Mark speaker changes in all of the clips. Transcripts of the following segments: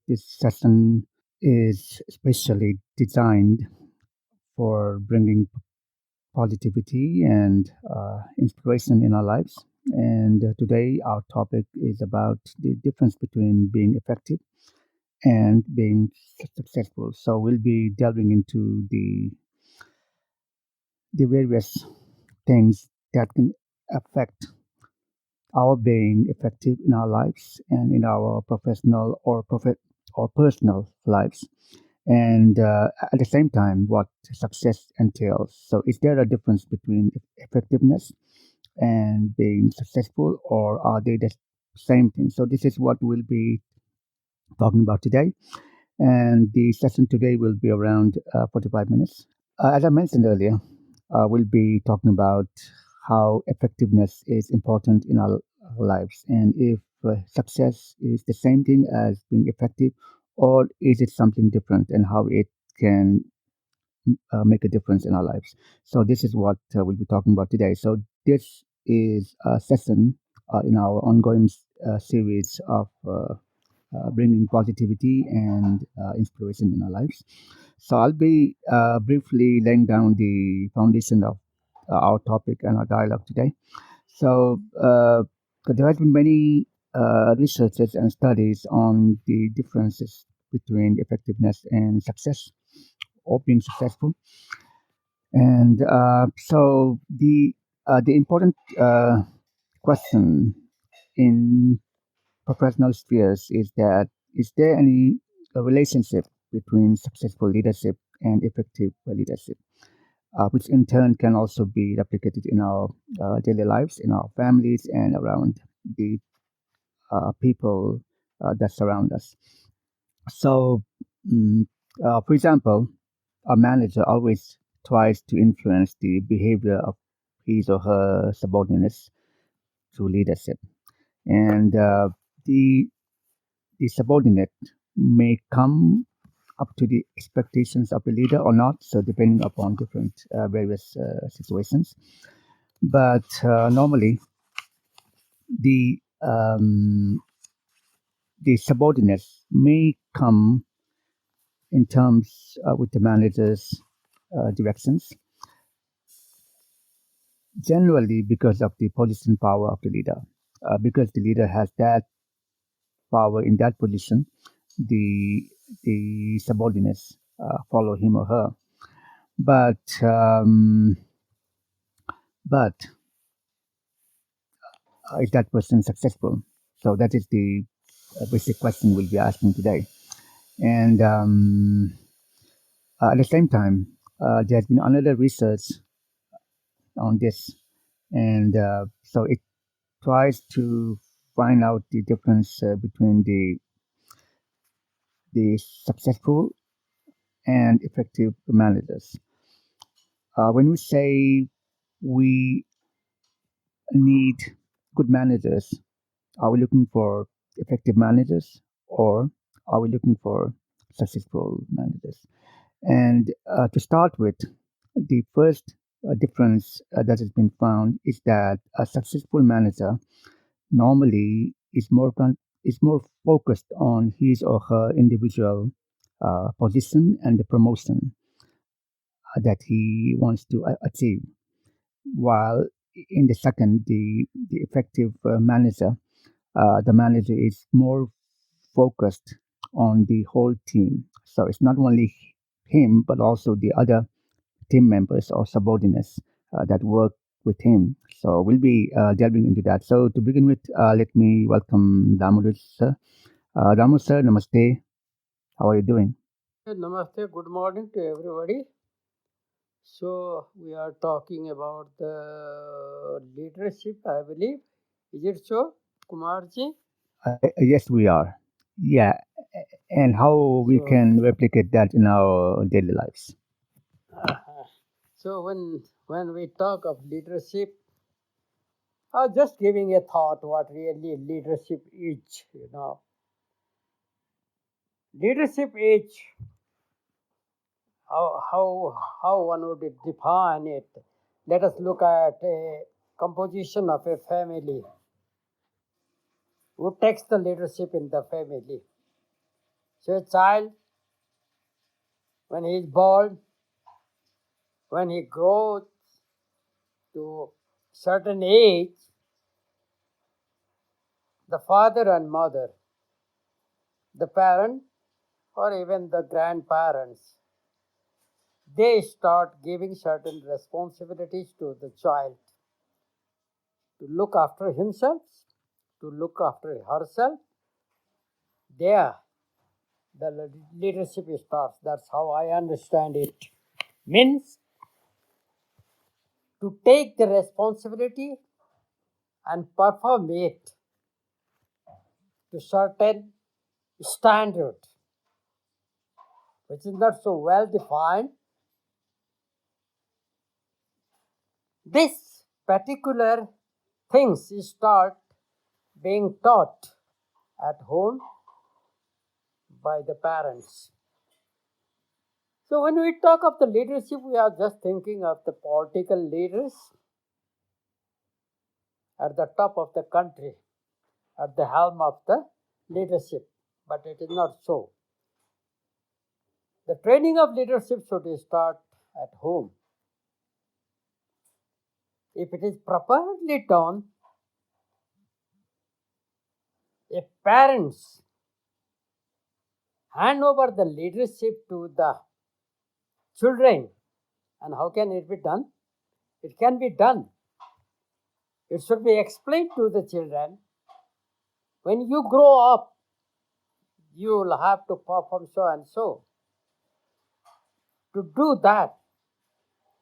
Speaker 1: This session is specially designed for bringing positivity and inspiration in our lives. And today, our topic is about the difference between being effective and being successful. So, we'll be delving into the various things that can affect our being effective in our lives and in our professional or personal lives, and at the same time, what success entails. So, is there a difference between effectiveness and being successful, or are they the same thing? So, this is what we'll be talking about today, and the session today will be around 45 minutes. As I mentioned earlier, we'll be talking about how effectiveness is important in our lives, and if success is the same thing as being effective, or is it something different, and how it can make a difference in our lives. So, this is what we'll be talking about today. So, this is a session in our ongoing series of bringing positivity and inspiration in our lives. So I'll be briefly laying down the foundation of our topic and our dialogue today. So there has been many researches and studies on the differences between effectiveness and success or being successful. And the important question in professional spheres is that is there any relationship between successful leadership and effective leadership, which in turn can also be replicated in our daily lives, in our families, and around the people that surround us. So, mm, for example, a manager always tries to influence the behavior of his or her subordinates through leadership, and the the subordinate may come up to the expectations of the leader or not, so depending upon different various situations. But normally, the the subordinates may come in terms with the manager's directions, generally because of the position power of the leader. Because the leader has that power in that position, the the subordinates follow him or her. But but is that person successful? So that is the basic question we'll be asking today. And at the same time, there has been another research on this, and so it tries to find out the difference between the successful and effective managers. When we say we need good managers, are we looking for effective managers, or are we looking for successful managers? And to start with, the first difference that has been found is that a successful manager normally is more focused on his or her individual position and the promotion that he wants to achieve. While in the second, the effective manager, the manager is more focused on the whole team. So it's not only him, but also the other team members or subordinates that work with him. So we'll be delving into that. So to begin with, let me welcome Damodar sir. Damodar sir, namaste. How are you doing?
Speaker 2: Namaste, good morning to everybody. So, we are talking about the leadership, I believe. Is it so, Kumarji?
Speaker 1: Yes, we are. Yeah, and how we
Speaker 2: So,
Speaker 1: can replicate that in our daily lives.
Speaker 2: uh, so when we talk of leadership, just giving a thought what really leadership is. Leadership is how one would define it. Let us look at a composition of a family. Who takes the leadership in the family? So a child, when he is born, when he grows to certain age, the father and mother, the parent or even the grandparents, they start giving certain responsibilities to the child to look after himself, to look after herself. There, the leadership starts. That's how I understand it. Means to take the responsibility and perform it to certain standard, which is not so well defined. This particular things start being taught at home by the parents. So when we talk of the leadership, we are just thinking of the political leaders at the top of the country, at the helm of the leadership, but it is not so. The training of leadership should start at home. If it is properly done, if parents hand over the leadership to the children, and how can it be done? It can be done. It should be explained to the children. When you grow up, you will have to perform so and so. To do that,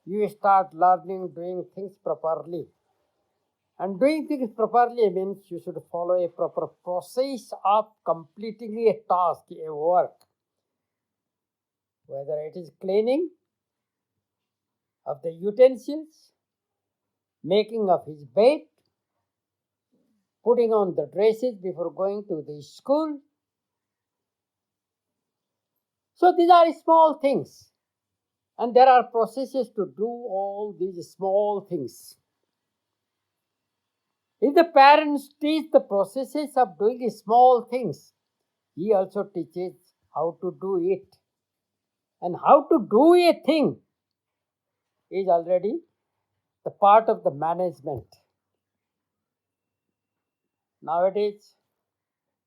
Speaker 2: you start learning doing things properly. And doing things properly means you should follow a proper process of completing a task, a work. Whether it is cleaning of the utensils, making of his bed, putting on the dresses before going to the school. So these are small things. And there are processes to do all these small things. If the parents teach the processes of doing small things, he also teaches how to do it. And how to do a thing is already the part of the management. Nowadays,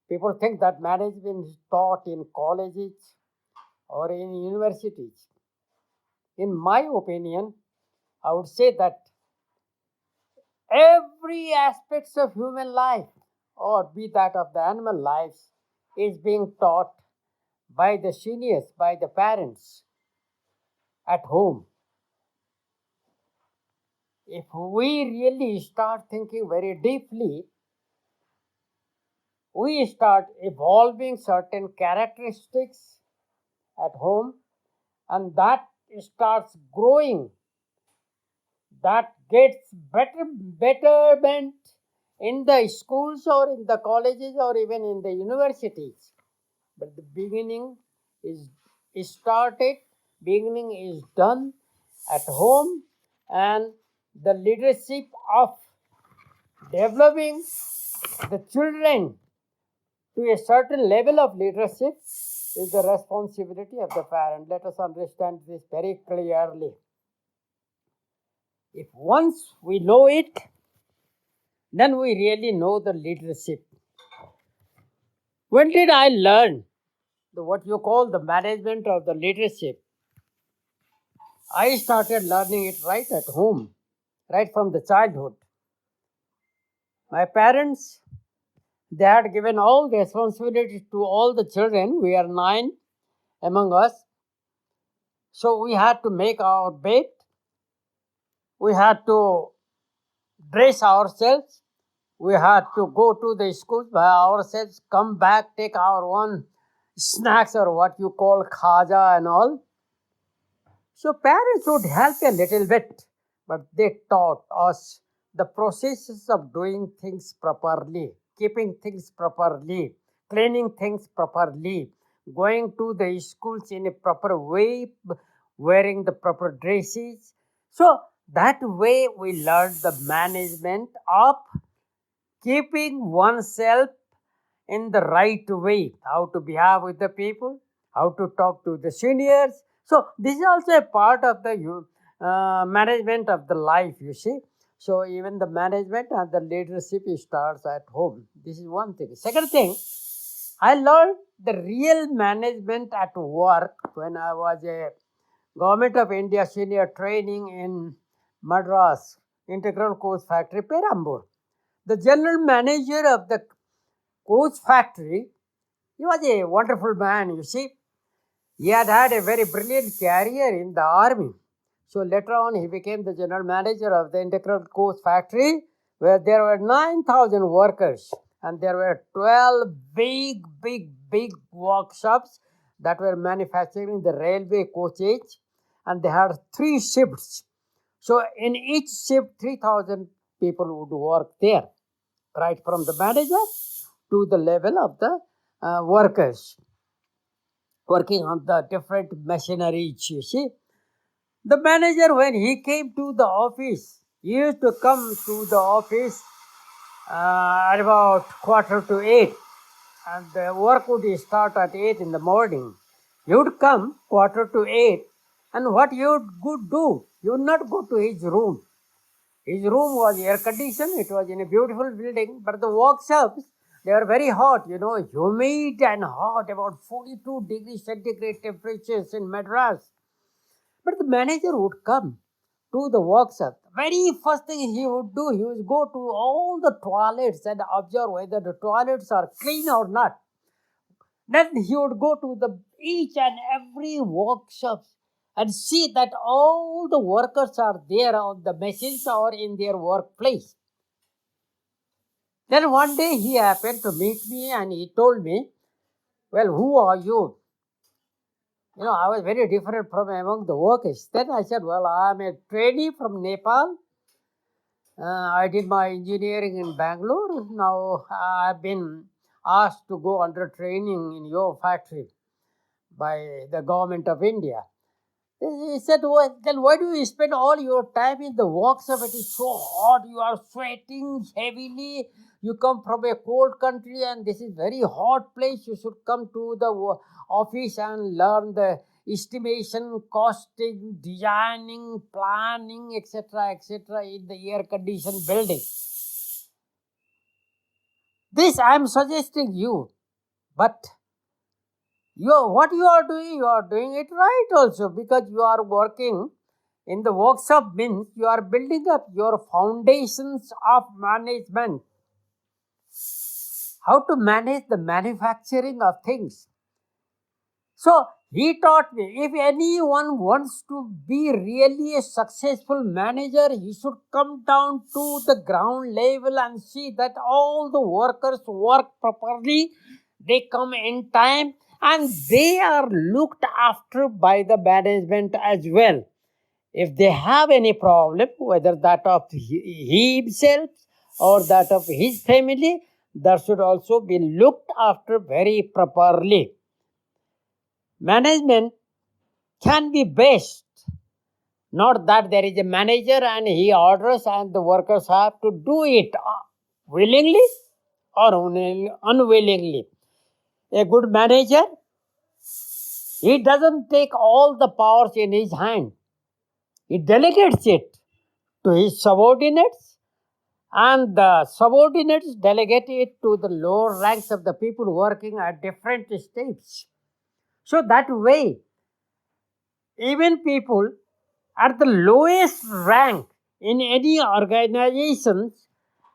Speaker 2: people think that management is taught in colleges or in universities. In my opinion, I would say that every aspect of human life, or be that of the animal lives, is being taught by the seniors, by the parents at home. If we really start thinking very deeply, we start evolving certain characteristics at home, and that starts growing, that gets betterment in the schools or in the colleges or even in the universities. But the beginning is started, beginning is done at home, and the leadership of developing the children to a certain level of leadership is the responsibility of the parent. Let us understand this very clearly. If once we know it, then we really know the leadership. When did I learn what you call the management of the leadership? I started learning it right at home, right from the childhood. My parents, they had given all the responsibilities to all the children. We are 9 among us. So we had to make our bed. We had to dress ourselves. We had to go to the schools by ourselves, come back, take our own snacks or what you call khaja and all. So parents would help a little bit, but they taught us the processes of doing things properly, keeping things properly, cleaning things properly, going to the schools in a proper way, wearing the proper dresses. So that way we learned the management of keeping oneself in the right way, how to behave with the people, how to talk to the seniors. So this is also a part of the management of the life, you see. So even the management and the leadership starts at home. This is one thing. Second thing, I learned the real management at work when I was a Government of India senior training in Madras Integral Coach Factory, Perambur. The general manager of the coach factory, he was a wonderful man, you see. He had a very brilliant career in the army. So later on, he became the general manager of the Integral Coach Factory, where there were 9,000 workers and there were 12 big workshops that were manufacturing the railway coaches, and they had 3 shifts. So in each shift, 3,000 people would work there, right from the manager to the level of the workers working on the different machineries, you see. The manager, when he came to the office, he used to come to the office at about 7:45, and the work would start at 8 in the morning. He would come 7:45, and what he would do, he would not go to his room. His room was air conditioned, it was in a beautiful building, but the workshops, they were very hot, humid and hot, about 42 degrees centigrade temperatures in Madras. But the manager would come to the workshop. Very first thing he would do, he would go to all the toilets and observe whether the toilets are clean or not. Then he would go to the each and every workshop and see that all the workers are there on the machines or in their workplace. Then one day he happened to meet me and he told me, "Well, who are you?" I was very different from among the workers. Then I said, "Well, I'm a trainee from Nepal. I did my engineering in Bangalore. Now I've been asked to go under training in your factory by the government of India." He said, "Well, then why do you spend all your time in the workshop? It is so hot, you are sweating heavily. You come from a cold country and this is very hot place. You should come to the office and learn the estimation, costing, designing, planning, etc., in the air conditioned building. This I am suggesting you, but what you are doing it right also, because you are working in the workshop, means you are building up your foundations of management, how to manage the manufacturing of things." So he taught me, if anyone wants to be really a successful manager, he should come down to the ground level and see that all the workers work properly, they come in time, and they are looked after by the management as well. If they have any problem, whether that of he himself or that of his family, that should also be looked after very properly. Management can be best, not that there is a manager and he orders and the workers have to do it willingly or unwillingly. A good manager, he doesn't take all the powers in his hand. He delegates it to his subordinates, and the subordinates delegate it to the lower ranks of the people working at different states. So that way, even people at the lowest rank in any organization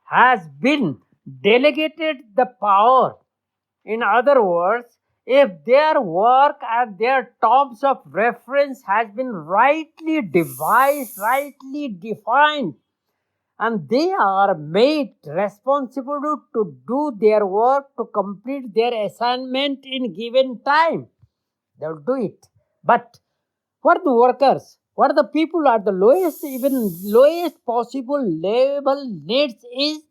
Speaker 2: has been delegated the power. In other words, if their work and their terms of reference has been rightly devised, rightly defined, and they are made responsible to do their work, to complete their assignment in given time, they will do it. But for the workers, what the people at the lowest, even lowest possible level needs is,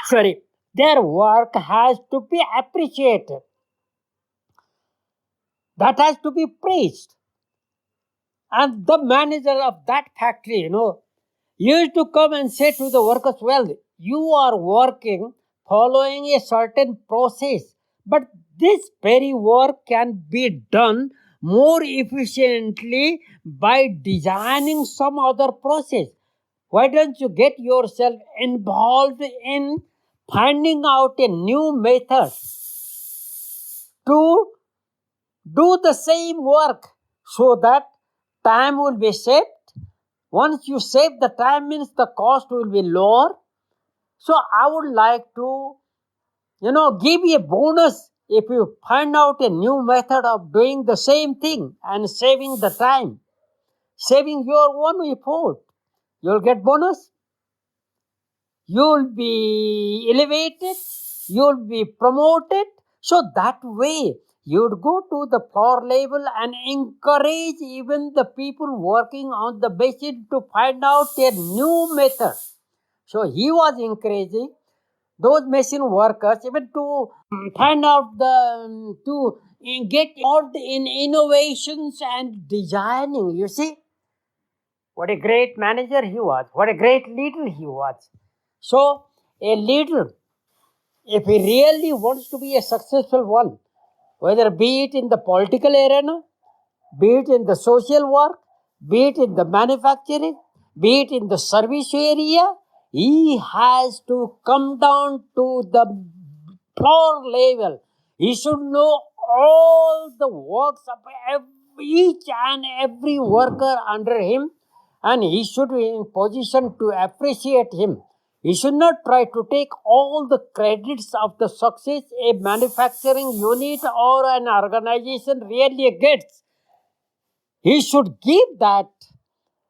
Speaker 2: sorry, their work has to be appreciated. That has to be praised. And the manager of that factory, used to come and say to the workers, "Well, you are working following a certain process. But this very work can be done more efficiently by designing some other process. Why don't you get yourself involved in finding out a new method to do the same work so that time will be saved? Once you save the time means the cost will be lower. So I would like to, give you a bonus if you find out a new method of doing the same thing and saving the time, saving your own effort. You'll get bonus. You'll be elevated. You'll be promoted. So that way, you'd go to the floor level and encourage even the people working on the basis to find out a new method. So he was encouraging those machine workers even to find out to get involved in innovations and designing. You see, what a great manager he was, what a great leader he was. So a leader, if he really wants to be a successful one, whether be it in the political arena, be it in the social work, be it in the manufacturing, be it in the service area, he has to come down to the floor level. He should know all the works of each and every worker under him, and he should be in position to appreciate him. He should not try to take all the credits of the success a manufacturing unit or an organization really gets. He should give that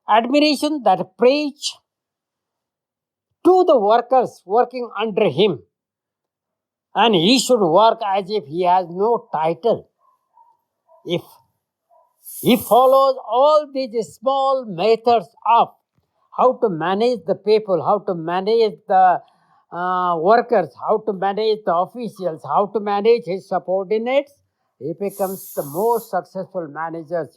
Speaker 2: admiration, that praise to the workers working under him. And he should work as if he has no title. If he follows all these small methods of how to manage the people, how to manage the workers, how to manage the officials, how to manage his subordinates, he becomes the most successful managers.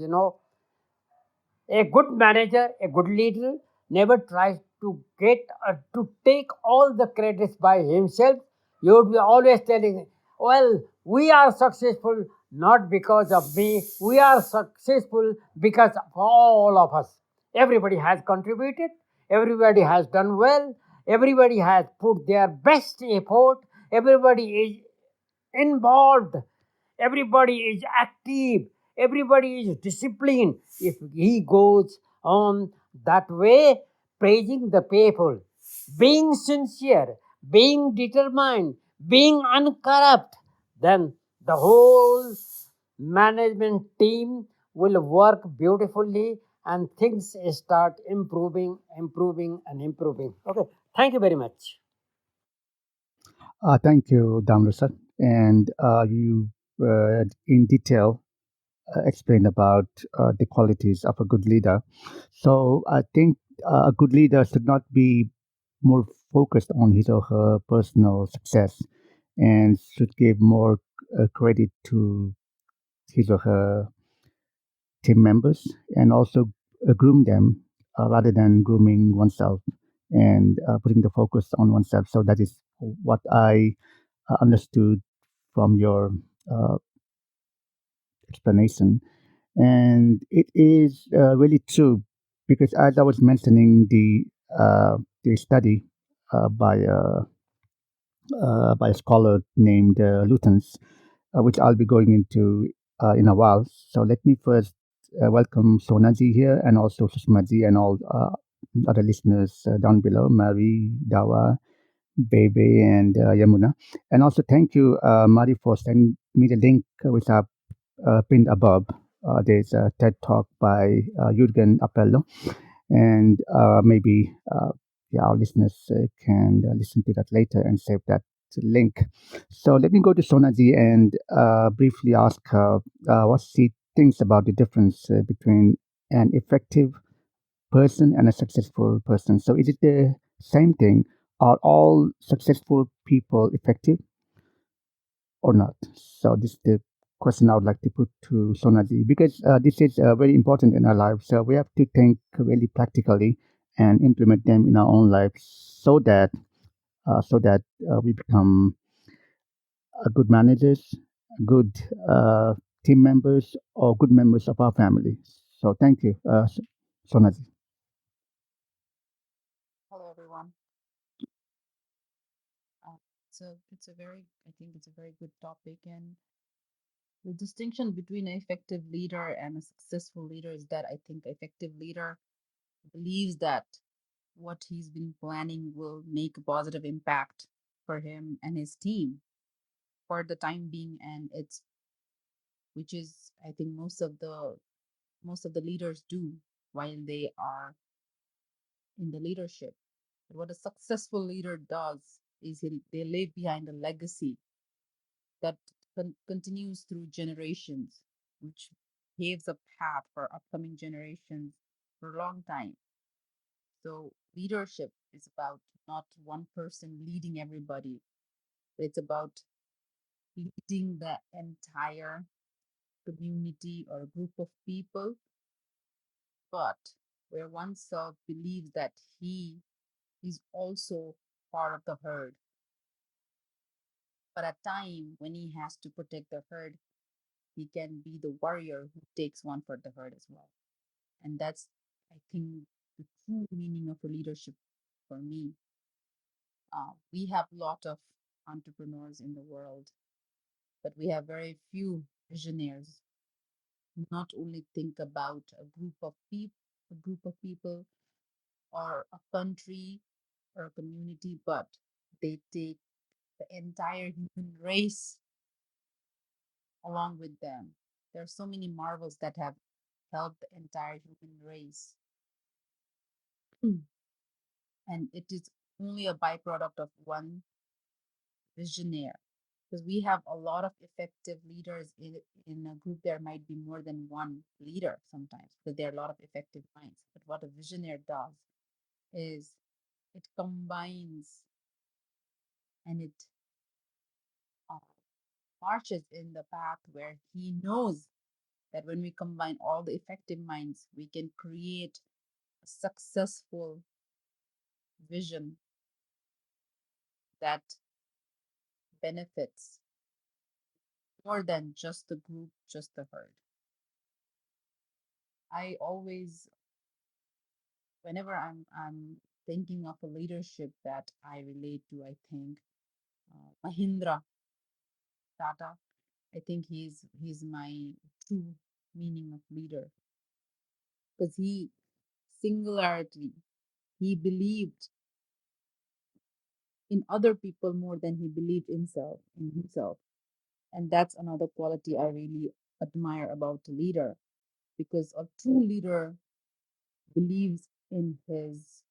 Speaker 2: A good manager, a good leader, never tries to get to take all the credits by himself. You would be always telling, well, we are successful not because of me, we are successful because of all of us. Everybody has contributed, everybody has done well, everybody has put their best effort, everybody is involved, everybody is active, everybody is disciplined. If he goes on that way, praising the people, being sincere, being determined, being uncorrupt, then the whole management team will work beautifully and things start improving, improving, and improving. Okay, thank you very much.
Speaker 1: Thank you, Damrosat. And you, in detail, explained about the qualities of a good leader. So I think a good leader should not be more focused on his or her personal success and should give more credit to his or her team members and also groom them rather than grooming oneself and putting the focus on oneself. So that is what I understood from your uh, explanation. And it is really true because as I was mentioning the study uh, by a by a scholar named Lutens, which I'll be going into in a while. So let me first welcome Sonaji here and also Sushmaji and all other listeners down below, Mary, Dawa, Bebe, and Yamuna. And also thank you, Mari, for sending me the link which I've pinned above. There's a TED talk by Jürgen Appello, and maybe yeah, our listeners can listen to that later and save that link. So let me go to Sonaji and briefly ask her what she thinks about the difference between an effective person and a successful person. So is it the same thing? Are all successful people effective or not? So this is the question I would like to put to Sonaji because this is very important in our lives. So we have to think really practically and implement them in our own lives so that so that we become good managers, good uh, team members, or good members of our family. So thank you, Sonaji.
Speaker 3: Hello, everyone. It's a very, I think it's a very good topic, and the distinction between an effective leader and a successful leader is that I think effective leader believes that what he's been planning will make a positive impact for him and his team for the time being, and it's which is I think most of the leaders do while they are in the leadership. But what a successful leader does is they leave behind a legacy that continues through generations, which paves a path for upcoming generations for a long time. So, leadership is about not one person leading everybody, but it's about leading the entire community or group of people, but where oneself believes that he is also part of the herd. But at time when he has to protect the herd, he can be the warrior who takes one for the herd as well. And that's, I think, the true meaning of a leadership for me. We have a lot of entrepreneurs in the world, but we have very few visionaries who not only think about a group of people or a country or a community, but they take the entire human race along with them. There are so many marvels that have helped the entire human race. And it is only a byproduct of one visionary, because we have a lot of effective leaders in a group. There might be more than one leader sometimes because there are a lot of effective minds, but what a visionary does is it combines and it uh, marches in the path where he knows that when we combine all the effective minds we can create a successful vision that benefits more than just the group, just the herd. I always, whenever I'm thinking of a leadership that I relate to, I think Mahindra Tata. I think he's my true meaning of leader, because he singularity he believed in other people more than he believed in himself, and that's another quality I really admire about a leader, because a true leader believes in his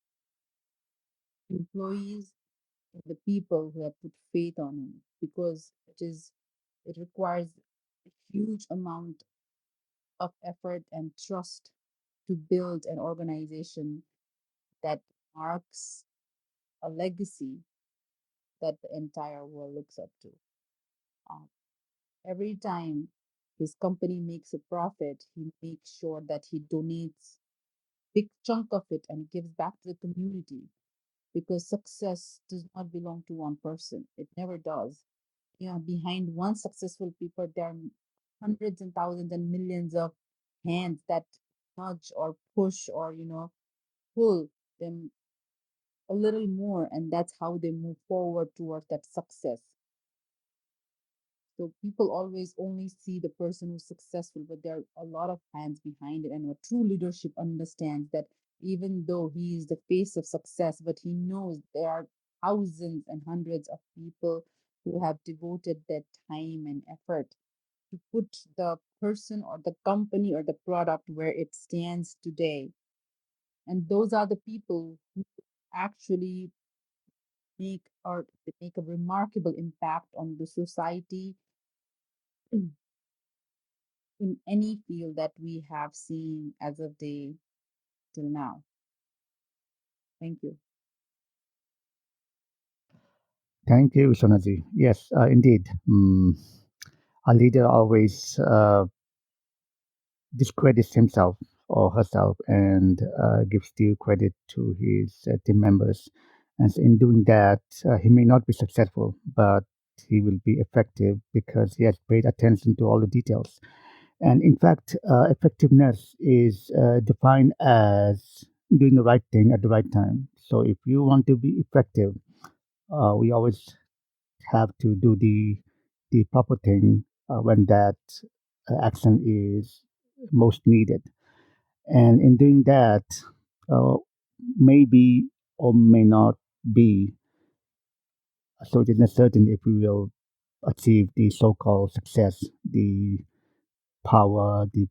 Speaker 3: employees, the people who have put faith on him, because it requires a huge amount of effort and trust to build an organization that marks a legacy that the entire world looks up to. Um, every time his company makes a profit, he makes sure that he donates big chunk of it and gives back to the community, because success does not belong to one person. It never does. Behind one successful people, there are hundreds and thousands and millions of hands that nudge or push or pull them a little more, and that's how they move forward towards that success. So people always only see the person who's successful, but there are a lot of hands behind it. And a true leadership understands that even though he is the face of success, but he knows there are thousands and hundreds of people who have devoted their time and effort to put the person or the company or the product where it stands today. And those are the people who actually make a remarkable impact on the society in any field that we have seen as of day till now. Thank you.
Speaker 1: Thank you, Sonaji. Yes, indeed. A leader always discredits himself or herself and gives due credit to his team members And so in doing that, he may not be successful, but he will be effective because he has paid attention to all the details. And in fact, effectiveness is defined as doing the right thing at the right time. So if you want to be effective, we always have to do the proper thing when that action is most needed. And in doing that, uh, maybe or may not be, so it is not certain if we will achieve the so-called success, the power, the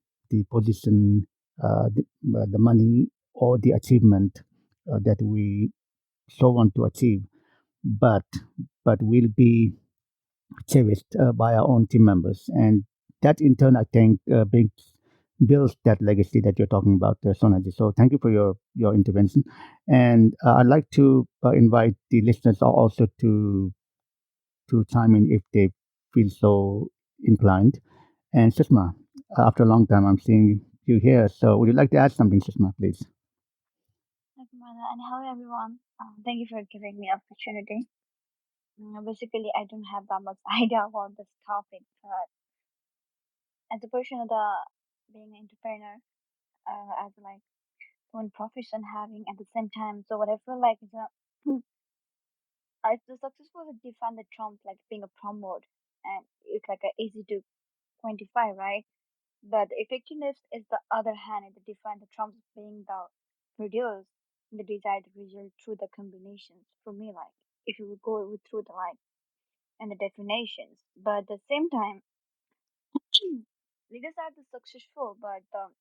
Speaker 1: position, the money, or the achievement that we so want to achieve. But will be cherished by our own team members, and that in turn, I think, builds that legacy that you're talking about, Sonaji. So thank you for your intervention, and I'd like to invite the listeners also to chime in if they feel so inclined. And Sushma, after a long time, I'm seeing you here. So would you like to add something, Sushma, please?
Speaker 4: Okay, Mala, and hello everyone. Thank you for giving me opportunity. Basically, I don't have that much idea about this topic, but as a person of the being an entrepreneur, as like one profession having at the same time, so what I feel like is it's the successful to define the terms like being a promote, and it's like a easy to quantify, right? But the effectiveness is the other hand, it defines the terms being the produce the desired result through the combinations. For me, like if you would go with through the like and the definitions, but at the same time, leaders are the successful, but the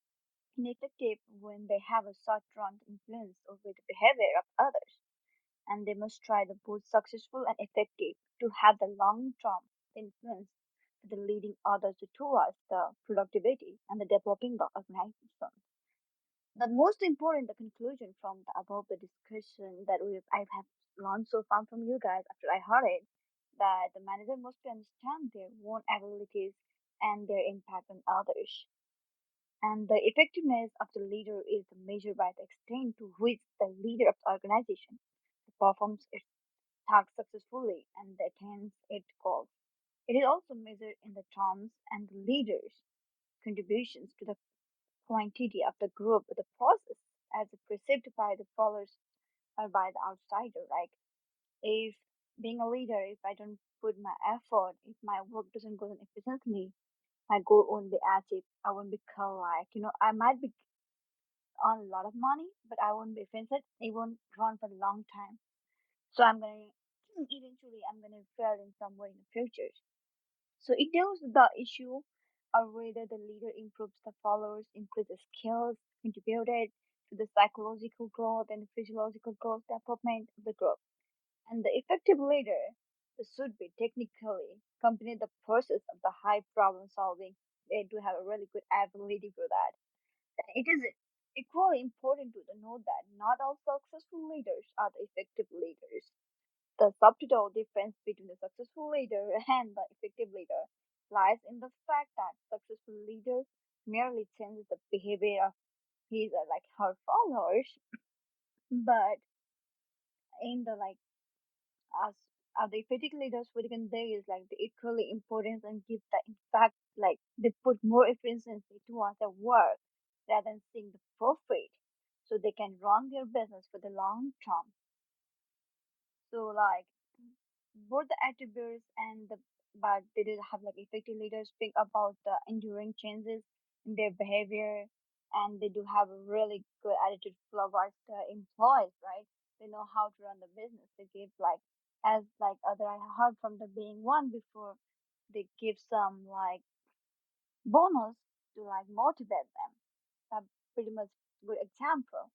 Speaker 4: ineffective when they have a short-run influence over the behavior of others, and they must try the both successful and effective to have the long-term influence the leading others towards the productivity and the developing the organization. The most important the conclusion from the above the discussion that I have learned so far from you guys after I heard it, that the manager must understand their own abilities and their impact on others. And the effectiveness of the leader is measured by the extent to which the leader of the organization performs its task successfully and attains its goals. It is also measured in the terms and the leader's contributions to the quantity of the group, the process as perceived by the followers or by the outsider. Like if being a leader, if I don't put my effort, if my work doesn't go on efficiently, my goal won't be achieved. I won't be called like, I might be on a lot of money, but I won't be efficient. It won't run for a long time. So eventually I'm gonna fail in some way in the future. So it deals with the issue of whether the leader improves the followers, increases skills, contributed to the psychological growth and physiological growth development of the group. And the effective leader should be technically accompany the process of the high problem solving. They do have a really good ability for that. And it is equally important to note that not all successful leaders are the effective leaders. The subtle difference between the successful leader and the effective leader lies in the fact that successful leader merely changes the behavior of his or like her followers, but in the like as the effective leaders we can there is like the equally importance and give the in fact like they put more efficiency towards their work rather than seeing the profit, so they can run their business for the long term. So like both the attributes and the but they did have like effective leaders speak about the enduring changes in their behavior, and they do have a really good attitude towards the employees, right? They know how to run the business. They give like as like other I heard from the being one before, they give some like bonus to like motivate them. That pretty much good example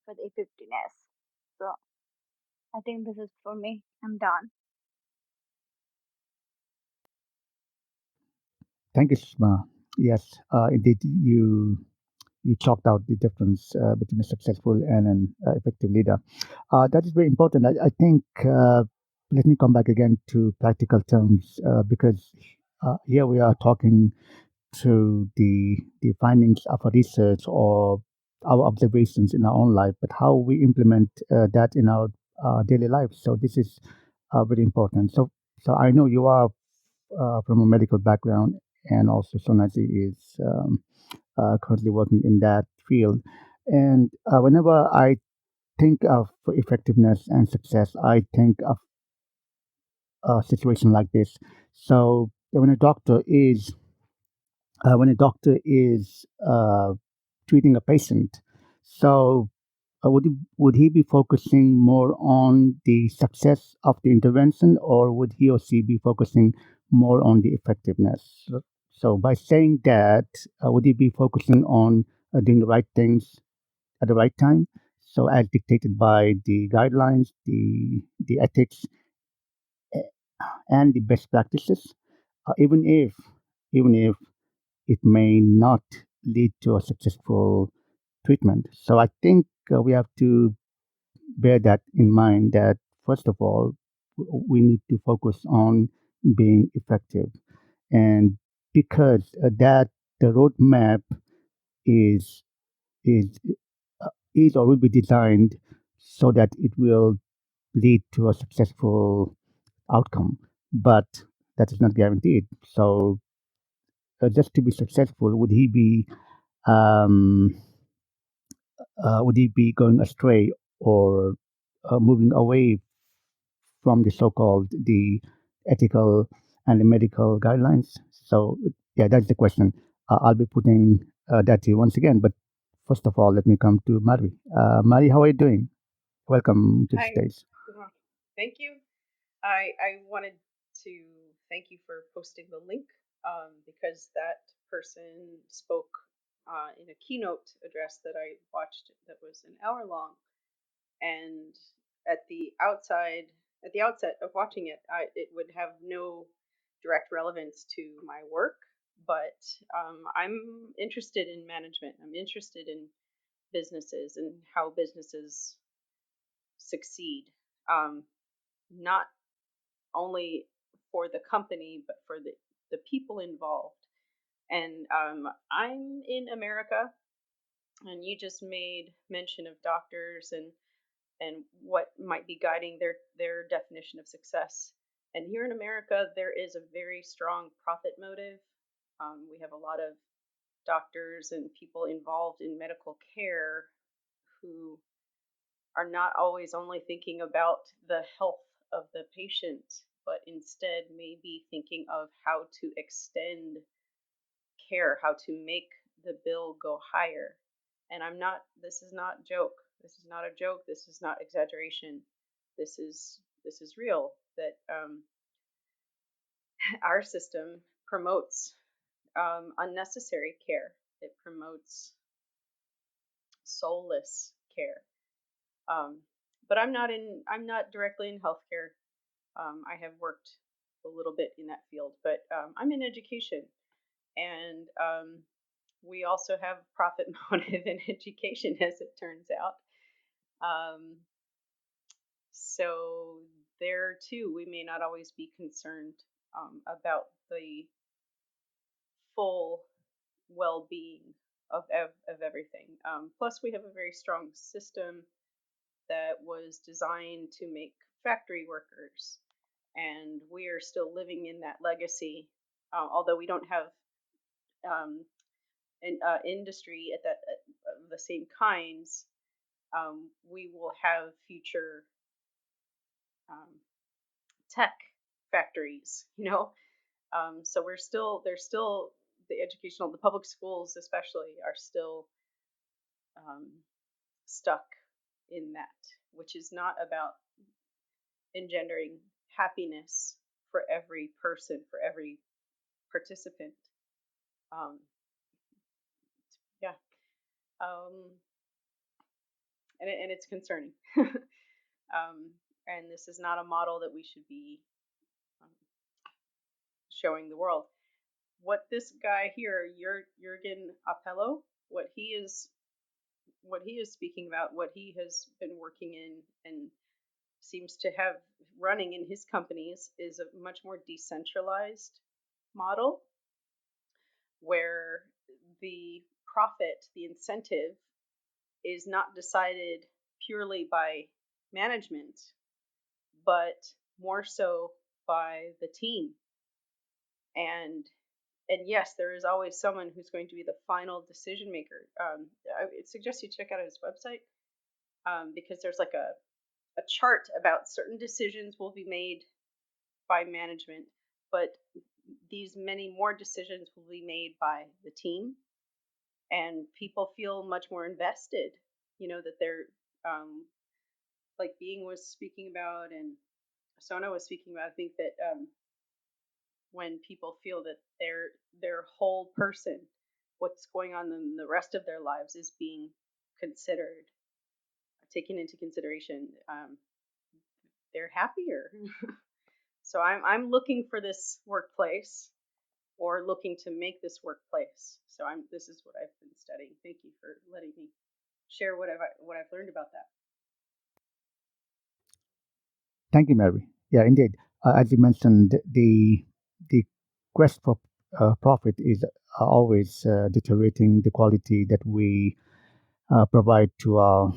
Speaker 4: for the effectiveness. So I think this is for me. I'm done.
Speaker 1: Thank you, Sushma. Yes, indeed, you chalked out the difference between a successful and an effective leader. That is very important. I think, let me come back again to practical terms because here we are talking to the findings of a research or our observations in our own life, but how we implement that in our daily life. So this is very important. So I know you are from a medical background, and also Sonaji is currently working in that field. And whenever I think of effectiveness and success, I think of a situation like this. So when a doctor is treating a patient, so would he be focusing more on the success of the intervention, or would he or she be focusing more on the effectiveness? So by saying that, would he be focusing on doing the right things at the right time? So as dictated by the guidelines, the ethics, and the best practices, even if it may not lead to a successful treatment. So I think we have to bear that in mind, that first of all, we need to focus on being effective. And because that the roadmap is is is or will be designed so that it will lead to a successful outcome, but that is not guaranteed. So just to be successful, um, would he be going astray, or moving away from the so-called the ethical and the medical guidelines? So yeah, that's the question. I'll be putting that to you once again. But first of all, let me come to Mari. Mari, how are you doing? Welcome to the
Speaker 5: Hi.
Speaker 1: stage.
Speaker 5: Thank you. I wanted to thank you for posting the link because that person spoke in a keynote address that I watched that was an hour long, and at the outset of watching it, it would have no direct relevance to my work, but I'm interested in management. I'm interested in businesses and how businesses succeed. Um, not only for the company, but for the people involved. And I'm in America, and you just made mention of doctors and what might be guiding their definition of success. And here in America, there is a very strong profit motive. We have a lot of doctors and people involved in medical care who are not always only thinking about the health of the patient, but instead may be thinking of how to extend care, how to make the bill go higher. And this is not joke. This is not a joke. This is not exaggeration. This is real that our system promotes unnecessary care. It promotes soulless care. Um, but I'm not directly in healthcare. I have worked a little bit in that field, but I'm in education, and we also have profit motive in education, as it turns out. Um, so there too, we may not always be concerned about the full well-being of everything. Plus, we have a very strong system that was designed to make factory workers, and we are still living in that legacy. Although we don't have an industry at that of the same kinds, we will have future um, tech factories. So there's still the public schools especially are still um, stuck in that, which is not about engendering happiness for every person, for every participant. Um, yeah, um, and it's concerning. And this is not a model that we should be um, showing the world. What this guy here, Jurgen Appello, what he is speaking about, what he has been working in and seems to have running in his companies, is a much more decentralized model where the profit, the incentive, is not decided purely by management, but more so by the team. And and yes, there is always someone who's going to be the final decision maker. I would suggest you check out his website, because there's like a chart about certain decisions will be made by management, but these many more decisions will be made by the team, and people feel much more invested. That they're, like Being was speaking about, and Sona was speaking about. I think that, when people feel that their whole person, what's going on in the rest of their lives, is being considered, taken into consideration, they're happier. So I'm looking for this workplace, or looking to make this workplace. So this is what I've been studying. Thank you for letting me share what I've learned about that.
Speaker 1: Thank you, Mary. Yeah, indeed. As you mentioned, the quest for profit is always deteriorating the quality that we provide to our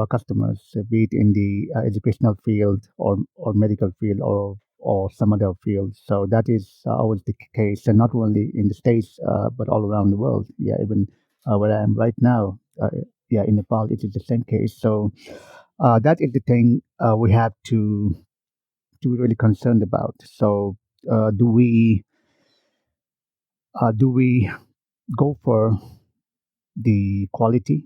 Speaker 1: customers, be it in the educational field or medical field or some other field. So that is always the case, and not only in the States but all around the world. Yeah, even where I am right now. Yeah, in Nepal, it is the same case. So that is the thing we have to be really concerned about. So do we go for the quality?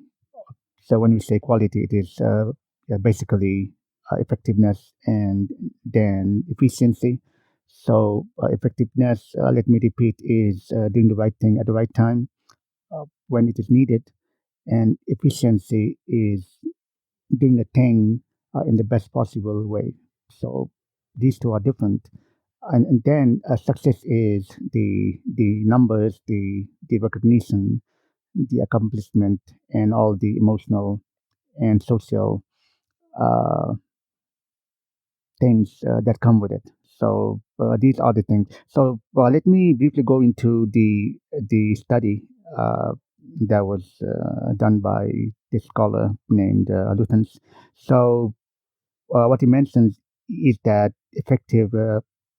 Speaker 1: So when we say quality, it is yeah, basically effectiveness and then efficiency. So effectiveness, let me repeat, is doing the right thing at the right time when it is needed, and efficiency is doing a thing in the best possible way. So these two are different. And then success is the numbers, the recognition, the accomplishment, and all the emotional and social uh, things that come with it. So these are the things. So let me briefly go into the study that was done by this scholar named Luthens. So what he mentions is that effective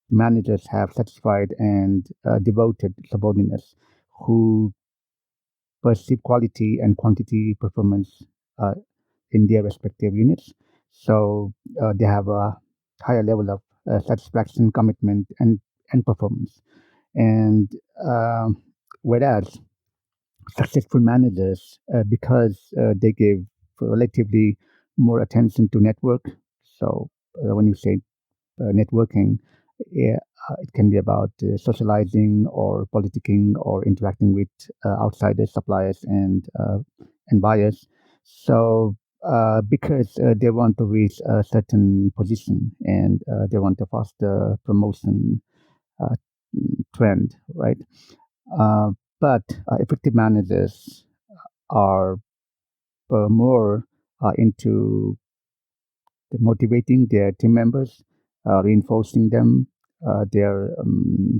Speaker 1: managers have satisfied and devoted subordinates who perceive quality and quantity performance uh, in their respective units. So they have a higher level of satisfaction, commitment, and performance. And whereas successful managers, because they give relatively more attention to network. So when you say networking, yeah, it can be about socializing or politicking or interacting with outsiders, suppliers, and buyers. So because they want to reach a certain position and they want a faster promotion uh, trend, right? Uh, but effective managers are more into motivating their team members, reinforcing them, their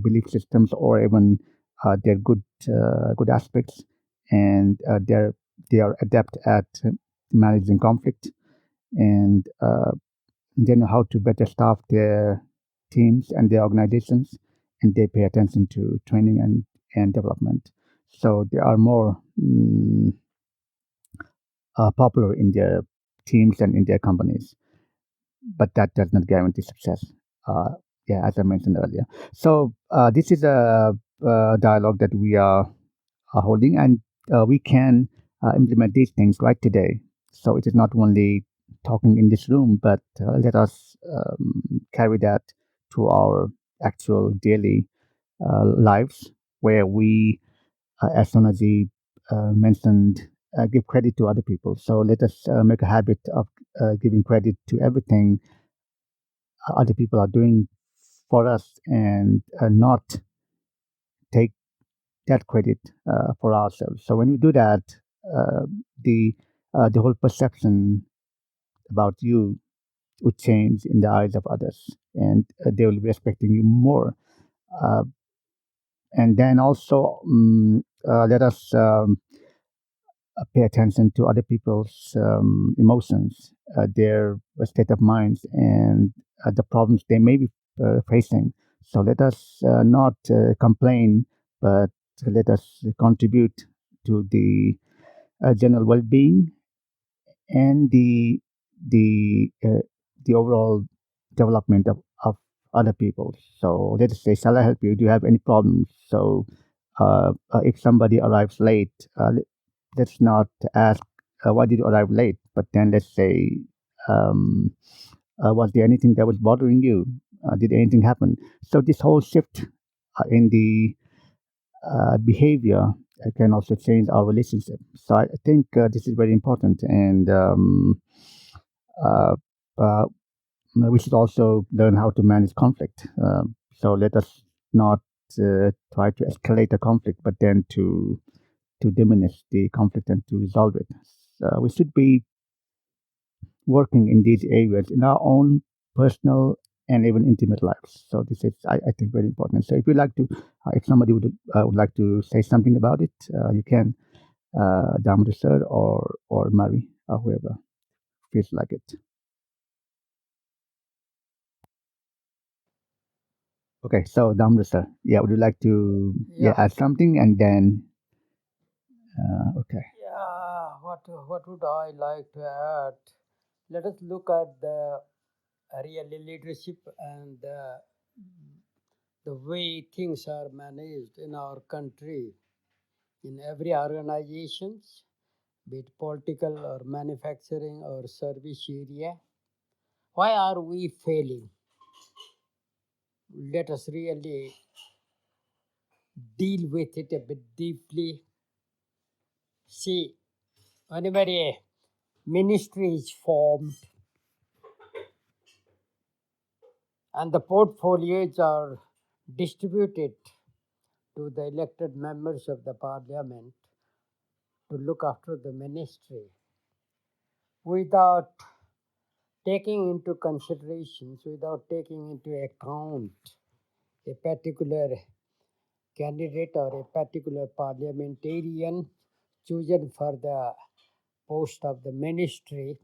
Speaker 1: belief systems, or even their good aspects, and they are adept at managing conflict, and they know how to better staff their teams and their organizations, and they pay attention to training and development. So they are more popular in their teams and in their companies, but that does not guarantee success. Uh, yeah, as I mentioned earlier. So this is a dialogue that we are holding, and we can implement these things right today. So it is not only talking in this room, but let us carry that to our actual daily lives, where we, as Sonaji mentioned, give credit to other people. So let us make a habit of giving credit to everything other people are doing for us, and not take that credit for ourselves. So when we do that, uh, the the whole perception about you would change in the eyes of others, and they will be respecting you more. Uh, and then also let us pay attention to other people's emotions, their state of minds, and the problems they may be facing. So let us not complain, but let us contribute to the general well-being and the the overall development of other people. So let us say, shall I help you? Do you have any problems? So if somebody arrives late, let's not ask why did you arrive late, but then let's say, um, was there anything that was bothering you? Did anything happen? So this whole shift in the behavior can also change our relationship. So I think this is very important, and uh, uh, we should also learn how to manage conflict. So let us not try to escalate the conflict, but then to diminish the conflict and to resolve it. So we should be working in these areas in our own personal and even intimate lives. So this is, I think, very important. So if you like to, if somebody would like to say something about it, you can, Damodar sir or Mary or whoever feels like it. Okay, so Damodar sir, yeah, would you like to add something and then okay.
Speaker 2: Yeah, what would I like to add? Let us look at the real leadership and the way things are managed in our country, in every organizations, be it political or manufacturing or service area. Why are we failing? Let us really deal with it a bit deeply. See, whenever a ministry is formed and the portfolios are distributed to the elected members of the parliament to look after the ministry without taking into considerations, without taking into account a particular candidate or a particular parliamentarian chosen for the post of the ministry,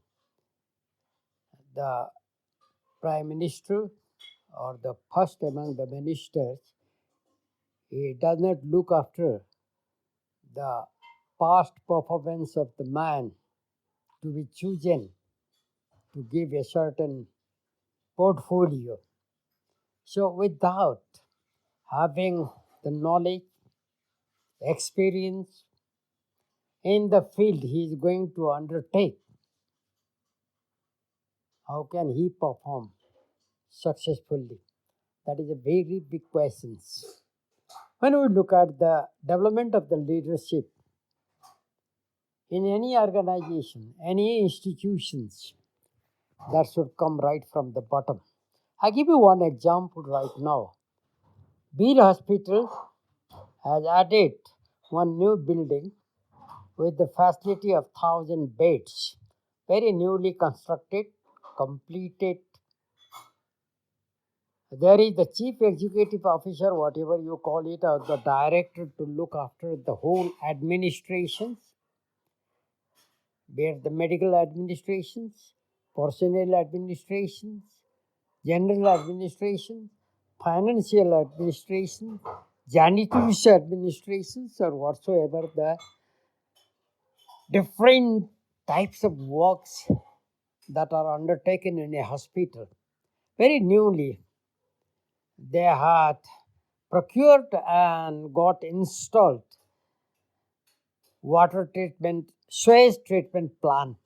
Speaker 2: the prime minister or the first among the ministers, he does not look after the past performance of the man to be chosen to give a certain portfolio. So without having the knowledge, experience in the field he is going to undertake, how can he perform successfully? That is a very big question. When we look at the development of the leadership in any organization, any institutions, that should come right from the bottom. I give you one example right now. Beer Hospital has added one new building with the facility of 1,000 beds, very newly constructed, completed. There is the chief executive officer, whatever you call it, or the director to look after the whole administrations, be it the medical administrations, personnel administrations, general administration, financial administration, janitorial administrations, or whatsoever the different types of works that are undertaken in a hospital. Very newly, they had procured and got installed water treatment, sewage treatment plant.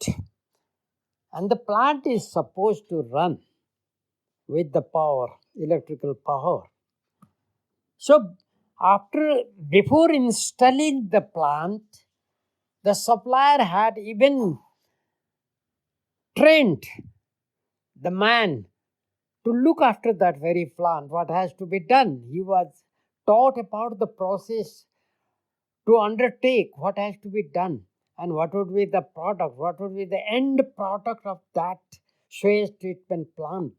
Speaker 2: And the plant is supposed to run with the power, electrical power. So before installing the plant, the supplier had even trained the man to look after that very plant, what has to be done. He was taught about the process to undertake, what has to be done, and what would be the product, what would be the end product of that sewage treatment plant.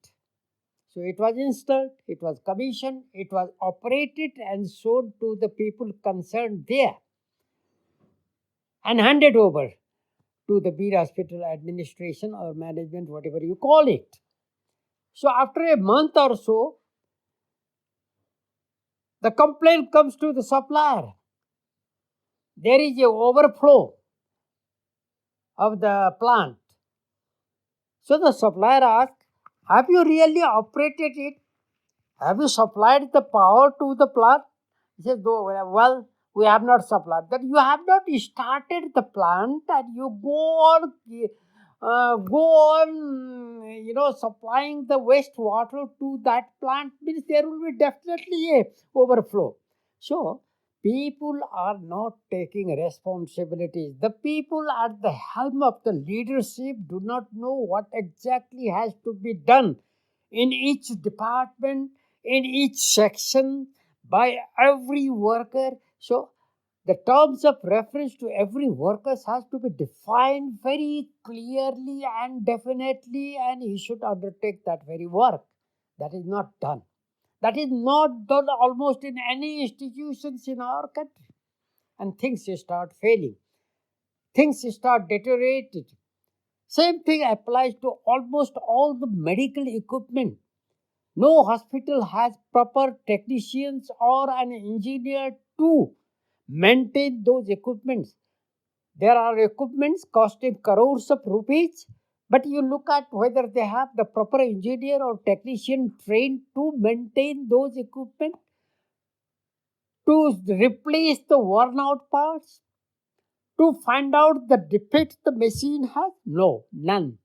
Speaker 2: So it was installed, it was commissioned, it was operated and sold to the people concerned there. and handed over to the Beer Hospital administration or management, whatever you call it. So after a month or so, the complaint comes to the supplier. There is a overflow of the plant. So the supplier asks, have you really operated it? Have you supplied the power to the plant? He says, "No, well, we have not supplied that. You have not started the plant and you go on, supplying the wastewater to that plant, means there will be definitely a overflow. So people are not taking responsibilities. The people at the helm of the leadership do not know what exactly has to be done in each department, in each section, by every worker. So the terms of reference to every worker has to be defined very clearly and definitely, and he should undertake that very work. That is not done. That is not done almost in any institutions in our country. And things start failing. Things start deteriorating. Same thing applies to almost all the medical equipment. No hospital has proper technicians or an engineer to maintain those equipments. There are equipments costing crores of rupees, but you look at whether they have the proper engineer or technician trained to maintain those equipment, to replace the worn out parts, to find out the defects the machine has. No, none.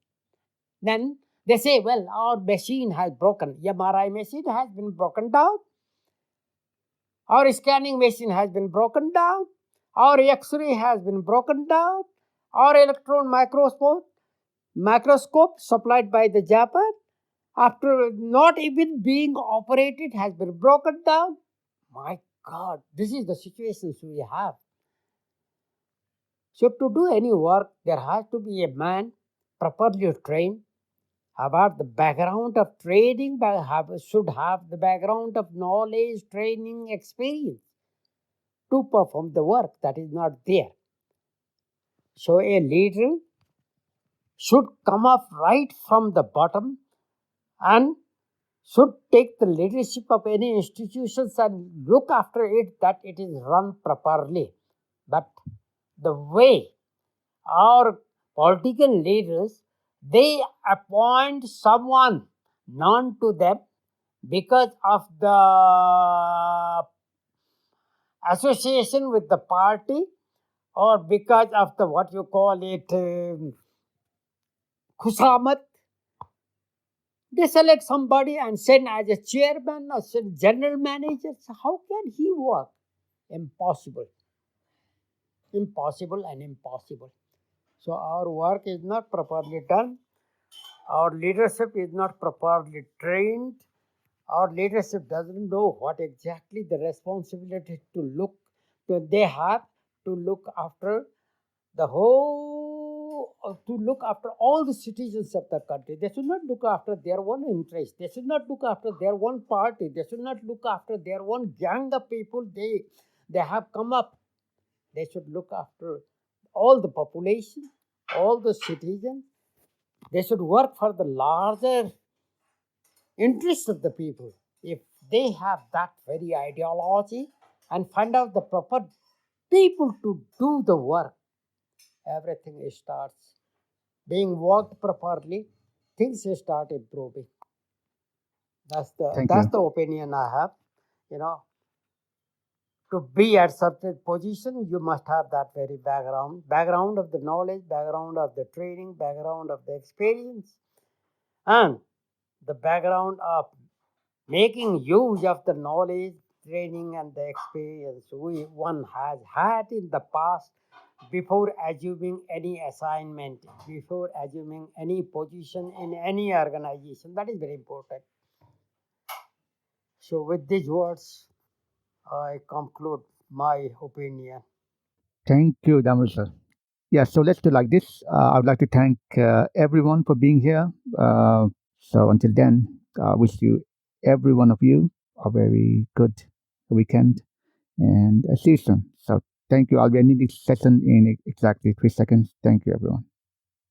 Speaker 2: Then they say, well, our machine has broken. MRI machine has been broken down. Our scanning machine has been broken down. Our X-ray has been broken down. Our electron microscope supplied by the Japan, after not even being operated, has been broken down. My God, this is the situations we have. So to do any work, there has to be a man properly trained about the background of training, should have the background of knowledge, training, experience to perform the work that is not there. So a leader should come up right from the bottom and should take the leadership of any institutions and look after it that it is run properly. But the way our political leaders, they appoint someone known to them because of the association with the party, or because of the what you call it khusamat. They select somebody and send as a chairman or send general manager. So how can he work? Impossible. Impossible and impossible. So our work is not properly done. Our leadership is not properly trained. Our leadership doesn't know what exactly the responsibility to look to they have to look after the whole, to look after all the citizens of the country. They should not look after their own interest. They should not look after their own party. They should not look after their own gang of people they have come up. They should look after all the population, all the citizens. They should work for the larger interest of the people. If they have that very ideology and find out the proper people to do the work, everything starts being worked properly, things start improving.
Speaker 1: Thank
Speaker 2: That's
Speaker 1: you.
Speaker 2: the opinion I have. You know, to be at certain position, you must have that very background of the knowledge, background of the training, background of the experience, and the background of making use of the knowledge, training, and the experience one has had in the past before assuming any assignment, before assuming any position in any organization. That is very important. So, with these words, I conclude my opinion.
Speaker 1: Thank you, Damar sir. Yeah, so let's do like this. I would like to thank everyone for being here. So until then, wish you, every one of you, a very good weekend and see you soon. So Thank you. I'll be ending this session in exactly 3 seconds. Thank you, everyone.